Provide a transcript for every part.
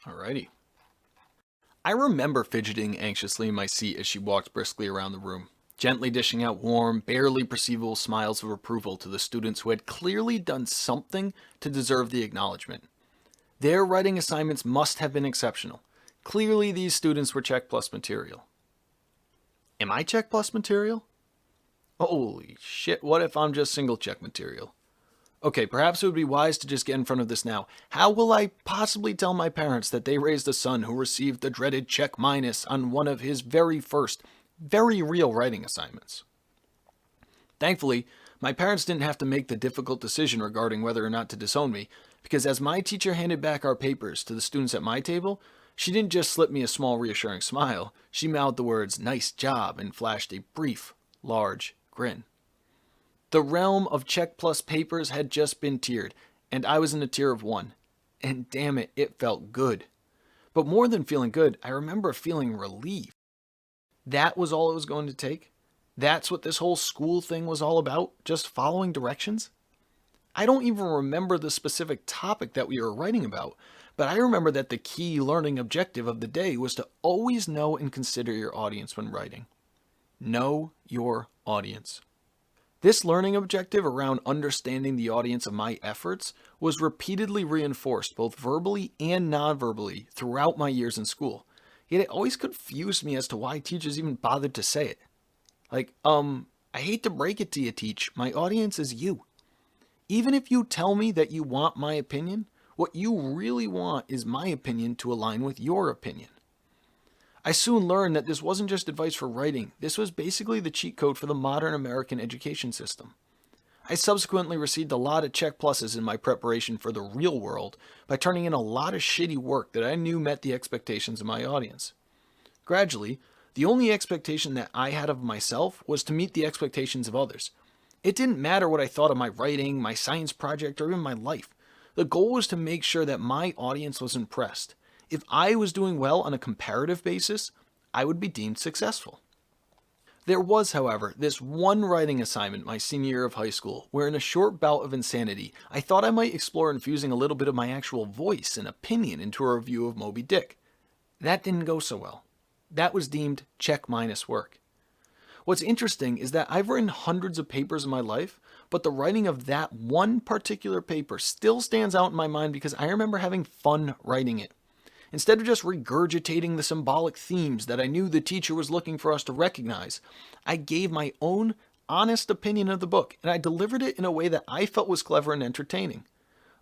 Alrighty. I remember fidgeting anxiously in my seat as she walked briskly around the room, gently dishing out warm, barely perceivable smiles of approval to the students who had clearly done something to deserve the acknowledgement. Their writing assignments must have been exceptional. Clearly, these students were Check Plus material. Am I Check Plus material? Holy shit, what if I'm just single check material? Okay, perhaps it would be wise to just get in front of this now. How will I possibly tell my parents that they raised a son who received the dreaded check minus on one of his very first, very real writing assignments? Thankfully, my parents didn't have to make the difficult decision regarding whether or not to disown me, because as my teacher handed back our papers to the students at my table, she didn't just slip me a small reassuring smile, she mouthed the words, "Nice job," and flashed a brief, large grin. The realm of Check Plus papers had just been tiered, and I was in a tier of 1. And damn it, it felt good. But more than feeling good, I remember feeling relieved. That was all it was going to take? That's what this whole school thing was all about? Just following directions? I don't even remember the specific topic that we were writing about, but I remember that the key learning objective of the day was to always know and consider your audience when writing. Know your audience. This learning objective around understanding the audience of my efforts was repeatedly reinforced both verbally and non-verbally throughout my years in school. Yet it always confused me as to why teachers even bothered to say it. I hate to break it to you, teach, my audience is you. Even if you tell me that you want my opinion, what you really want is my opinion to align with your opinion. I soon learned that this wasn't just advice for writing, this was basically the cheat code for the modern American education system. I subsequently received a lot of check pluses in my preparation for the real world by turning in a lot of shitty work that I knew met the expectations of my audience. Gradually, the only expectation that I had of myself was to meet the expectations of others. It didn't matter what I thought of my writing, my science project, or even my life. The goal was to make sure that my audience was impressed. If I was doing well on a comparative basis, I would be deemed successful. There was, however, this one writing assignment my senior year of high school where in a short bout of insanity, I thought I might explore infusing a little bit of my actual voice and opinion into a review of Moby Dick. That didn't go so well. That was deemed check minus work. What's interesting is that I've written hundreds of papers in my life, but the writing of that one particular paper still stands out in my mind because I remember having fun writing it. Instead of just regurgitating the symbolic themes that I knew the teacher was looking for us to recognize, I gave my own honest opinion of the book, and I delivered it in a way that I felt was clever and entertaining.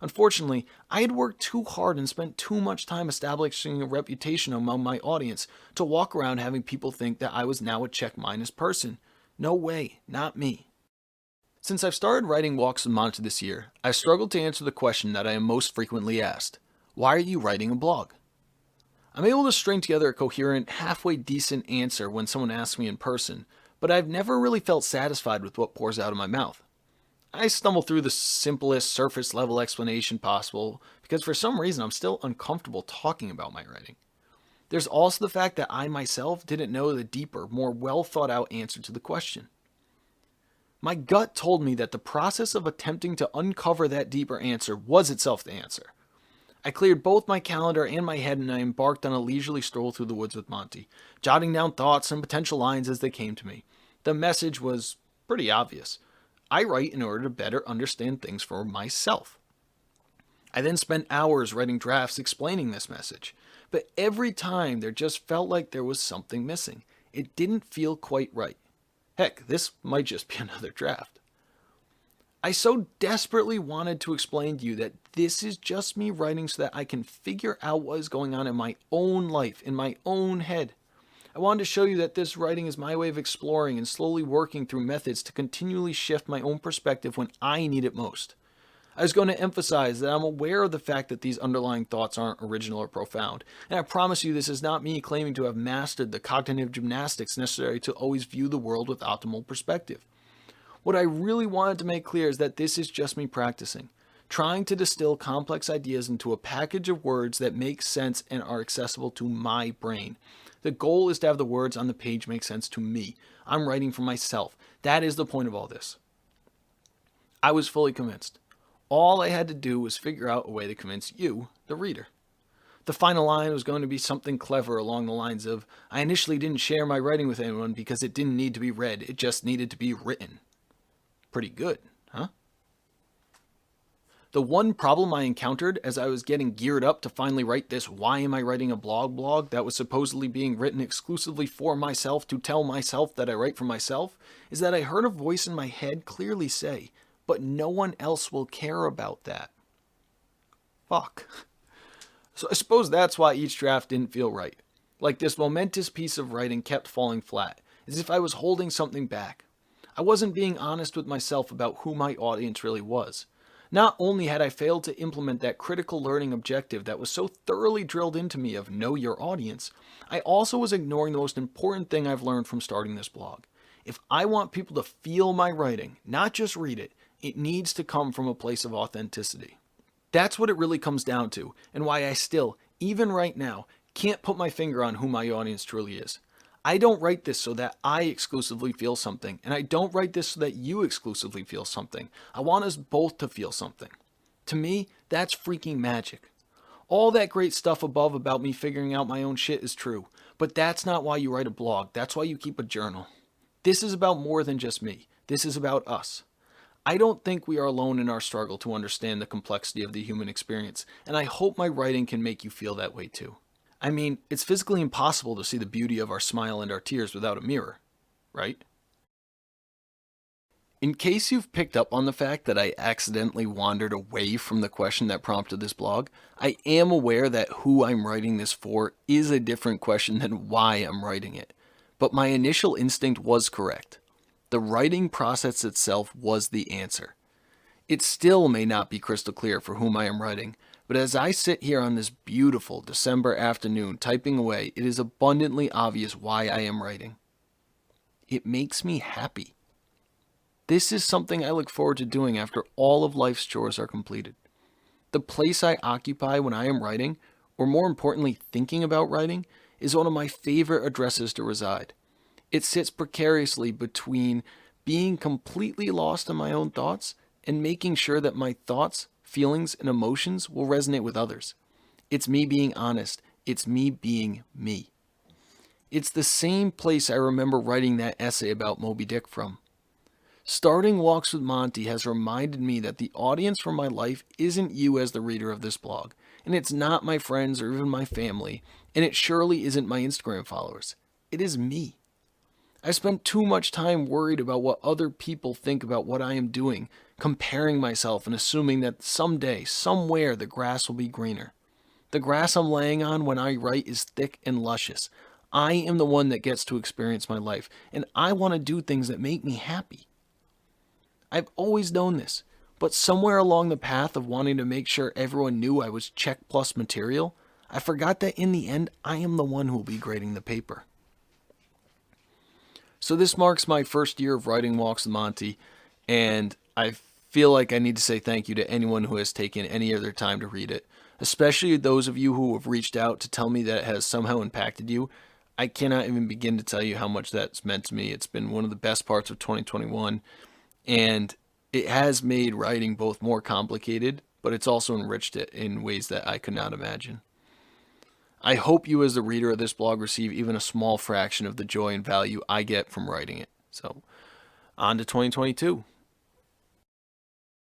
Unfortunately, I had worked too hard and spent too much time establishing a reputation among my audience to walk around having people think that I was now a check minus person. No way, not me. Since I've started writing Walks with Monty this year, I've struggled to answer the question that I am most frequently asked. Why are you writing a blog? I'm able to string together a coherent, halfway decent answer when someone asks me in person, but I've never really felt satisfied with what pours out of my mouth. I stumble through the simplest surface level explanation possible because for some reason I'm still uncomfortable talking about my writing. There's also the fact that I myself didn't know the deeper, more well thought out answer to the question. My gut told me that the process of attempting to uncover that deeper answer was itself the answer. I cleared both my calendar and my head and I embarked on a leisurely stroll through the woods with Monty, jotting down thoughts and potential lines as they came to me. The message was pretty obvious. I write in order to better understand things for myself. I then spent hours writing drafts explaining this message, but every time there just felt like there was something missing. It didn't feel quite right. Heck, this might just be another draft. I so desperately wanted to explain to you that this is just me writing so that I can figure out what is going on in my own life, in my own head. I wanted to show you that this writing is my way of exploring and slowly working through methods to continually shift my own perspective when I need it most. I was going to emphasize that I'm aware of the fact that these underlying thoughts aren't original or profound, and I promise you this is not me claiming to have mastered the cognitive gymnastics necessary to always view the world with optimal perspective. What I really wanted to make clear is that this is just me practicing, trying to distill complex ideas into a package of words that make sense and are accessible to my brain. The goal is to have the words on the page make sense to me. I'm writing for myself. That is the point of all this. I was fully convinced. All I had to do was figure out a way to convince you, the reader. The final line was going to be something clever along the lines of, I initially didn't share my writing with anyone because it didn't need to be read, it just needed to be written. Pretty good, huh? The one problem I encountered as I was getting geared up to finally write this Why Am I Writing a blog that was supposedly being written exclusively for myself to tell myself that I write for myself is that I heard a voice in my head clearly say, but no one else will care about that. Fuck. So I suppose that's why each draft didn't feel right. Like this momentous piece of writing kept falling flat, as if I was holding something back. I wasn't being honest with myself about who my audience really was. Not only had I failed to implement that critical learning objective that was so thoroughly drilled into me of know your audience, I also was ignoring the most important thing I've learned from starting this blog. If I want people to feel my writing, not just read it, it needs to come from a place of authenticity. That's what it really comes down to, and why I still, even right now, can't put my finger on who my audience truly is. I don't write this so that I exclusively feel something, and I don't write this so that you exclusively feel something. I want us both to feel something. To me, that's freaking magic. All that great stuff above about me figuring out my own shit is true, but that's not why you write a blog. That's why you keep a journal. This is about more than just me. This is about us. I don't think we are alone in our struggle to understand the complexity of the human experience, and I hope my writing can make you feel that way too. I mean, it's physically impossible to see the beauty of our smile and our tears without a mirror, right? In case you've picked up on the fact that I accidentally wandered away from the question that prompted this blog, I am aware that who I'm writing this for is a different question than why I'm writing it. But my initial instinct was correct. The writing process itself was the answer. It still may not be crystal clear for whom I am writing, but as I sit here on this beautiful December afternoon typing away, it is abundantly obvious why I am writing. It makes me happy. This is something I look forward to doing after all of life's chores are completed. The place I occupy when I am writing, or more importantly thinking about writing, is one of my favorite addresses to reside. It sits precariously between being completely lost in my own thoughts and making sure that my thoughts, feelings, and emotions will resonate with others. It's me being honest. It's me being me. It's the same place I remember writing that essay about Moby Dick from. Starting Walks with Monty has reminded me that the audience for my life isn't you as the reader of this blog, and it's not my friends or even my family, and it surely isn't my Instagram followers. It is me. I spent too much time worried about what other people think about what I am doing, comparing myself and assuming that someday, somewhere, the grass will be greener. The grass I'm laying on when I write is thick and luscious. I am the one that gets to experience my life, and I want to do things that make me happy. I've always known this, but somewhere along the path of wanting to make sure everyone knew I was check plus material, I forgot that in the end, I am the one who will be grading the paper. So this marks my first year of writing Walks with Monty, and I feel like I need to say thank you to anyone who has taken any of their time to read it, especially those of you who have reached out to tell me that it has somehow impacted you. I cannot even begin to tell you how much that's meant to me. It's been one of the best parts of 2021, and it has made writing both more complicated, but it's also enriched it in ways that I could not imagine. I hope you as the reader of this blog receive even a small fraction of the joy and value I get from writing it. So, on to 2022.